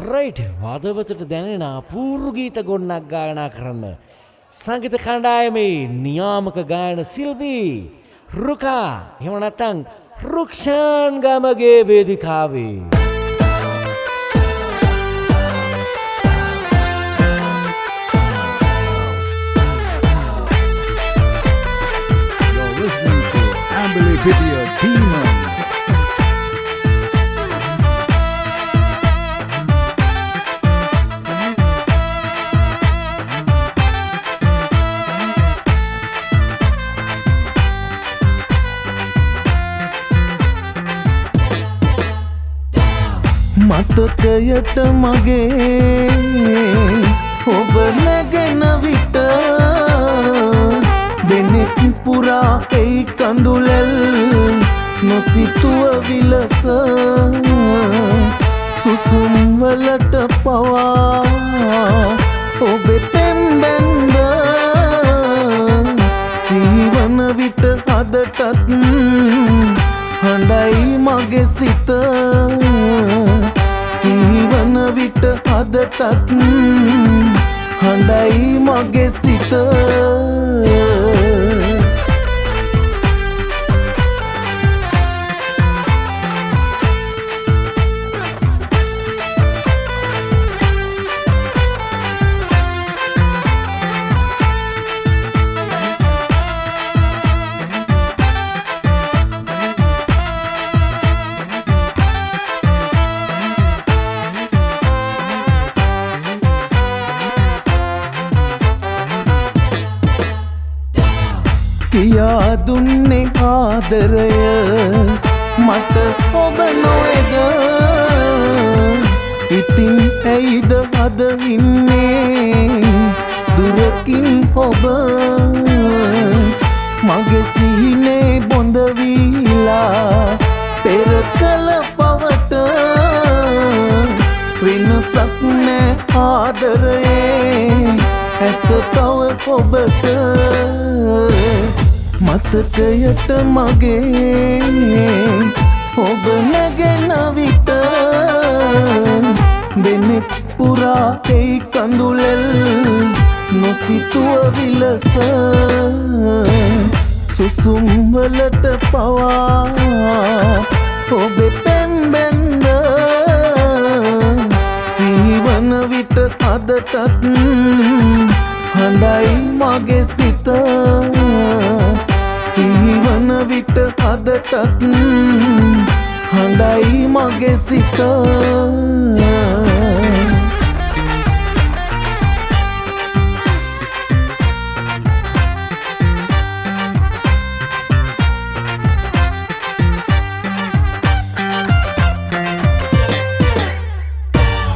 Right වදවතට දැනෙන අපූර්ව ගීත ගොන්නක් ගායනා කරන්න සංගීත කණ්ඩායමේ නියාමක ගායන සිල්වී රුකා එහෙම නැත්නම් Rukshan Gamage වේදිකාවේ You're listening to Ambele Video Demons. මතකයට මගේ ඔබ නැගෙන විට දෙනෙක් පුරා එයි කඳුලැල් නොසිතුව විලස සුසුම් වලට පවා ඔබේ පෙම්බැන්ද සීවන විට අදටත් හඬයි මගේ සිත සීවන විට අදටත් හඬයි මගේ සිත කියා දුන්නේ ආදරය මට ඔබ නොවේද ඉතින් ඇයිද අද ඉන්නේ දුරකින් ඔබ මගේ සිහිනේ බොඳ වීලා පෙර කල පවට වෙනසක් නෑ ආදරයේ ඇත තව ඔබට මතකයට මගේ ඔබ නැගෙන විට දෙනෙක් පුරා එයි කඳුලැල් නොසිතුව විලස සුසුම් වලට පවා ඔබේ පෙම්බැන්ද සීවන විට අදටත් හඬයි මගේ සිත සීවන විට අදටත් හඬයි මගේ සිත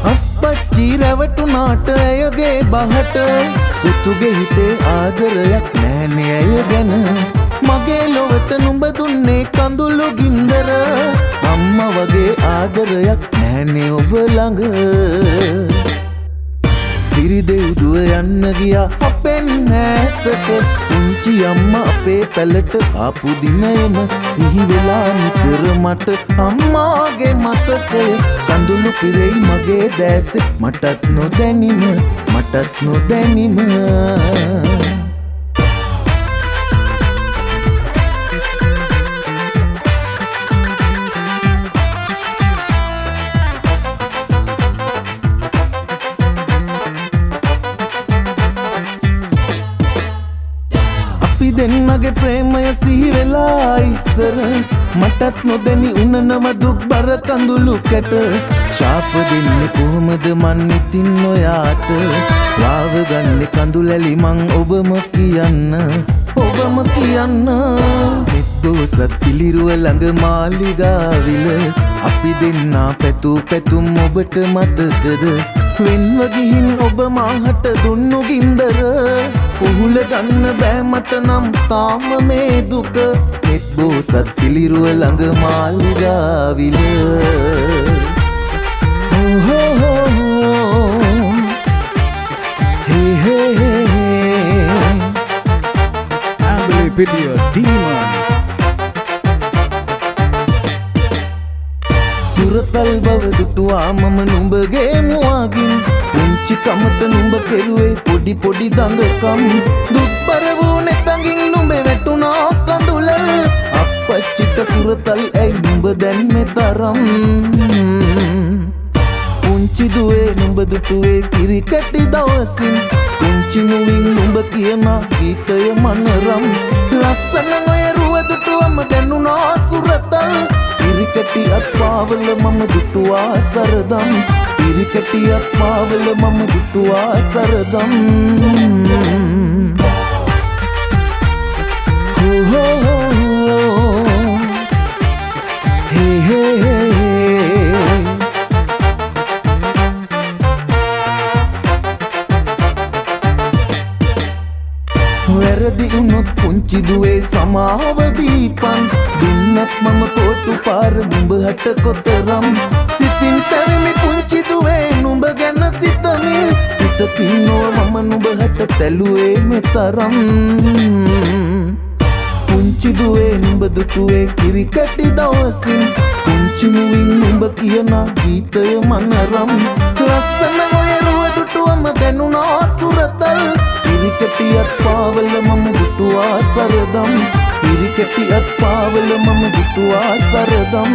අප්පච්චි රැවටුනාට ඇයගේ බහට පුතුගේ හිතේ ආදරයක් නෑනේ ඇය ගැන මගේ ලොවට නුඹ දුන්නේ කඳුළු ගින්දර අම්ම වගේ ආදරයක් නෑනේ ඔබ ළඟ සිරිදෙව්දුව යන්න ගියා අපෙන් ඈතට පුංචි අම්මා අපේ පැලට ආපු දිනයම සිහි වෙලා නිතර මට අම්මාගේ මතකය කඳුළු පිරෙයි මගේ දැසේ මටත් නොදැනීම අපි දෙන්නගේ ප්‍රේමය සිහි වෙලා ඉස්සර මටත් නොදැනි උනනව දුක් බර කඳුළු කැට ශාප දෙන්නේ කොහොමද මන් ඉතින් ඔයාට වාව ගන්නේ කඳුලැලි මං ඔබම කියන්න මෙත්බෝසත් පිළිරුව ළඟ මාලිගාවිල අපි දෙන්නා පැතූ පැතුම් ඔබට මතකද වෙන්ව ගිහින් ඔබ මාහට දුන්නු ගින්දර උහුල ගන්න බෑ මට නම් තාම මේ දුක මෙත්බෝසත් පිළිරුව ළඟ මාලිගාවිල Ambele Video Demons. සුරතල් බව දුටුවා මම නුඹගේ කමට නුඹ කෙරුවේ පොඩි පොඩි දඟකම් දුක්බර වූ නෙතඟින් නුඹ වැටුණා කඳුල අපච්චිට සුරතල් ඇයි නුඹ දැන් මෙතරම් පුංචි දුවේ නුඹ දුටුවේ කිරිකැටි දවසින් පුංචි මුවින් නුඹ කියන ගීතය මනරම් ලස්සන ඔය රුව දුටුවම දැනුණා සුරතල් කිරිකැටි අත්පාවල මම දුටුවා සරදම් කිරිකැටි අත්පාවල මම දුටුවා සරදම් හෝ හෝ හේ හේ වැරදි වුණොත් පුංචි දුවේ සමාව දීපන් දුන්නත් මම කෝටු පාර නුඹ හට කොතරම් සිතින් තරමි පුංචි දුවේ නුඹ ගැන සිතමින් සිතකින් නොව මම නුඹ හට තැලුවේ මෙතරම් පුංචි දුවේ නුඹ දුටුවේ කිරිකැටි දවසින් පුංචි මුවින් නුඹ කියන ගීතය මනරම් ලස්සන ඔය රුව දුටුවම දැනුණා සුරතල් කිරිකැටි අත්පාවල මම දුටුවා සරදම් කිරිකැටි අත්පාවල මම දුටුවා සරදම්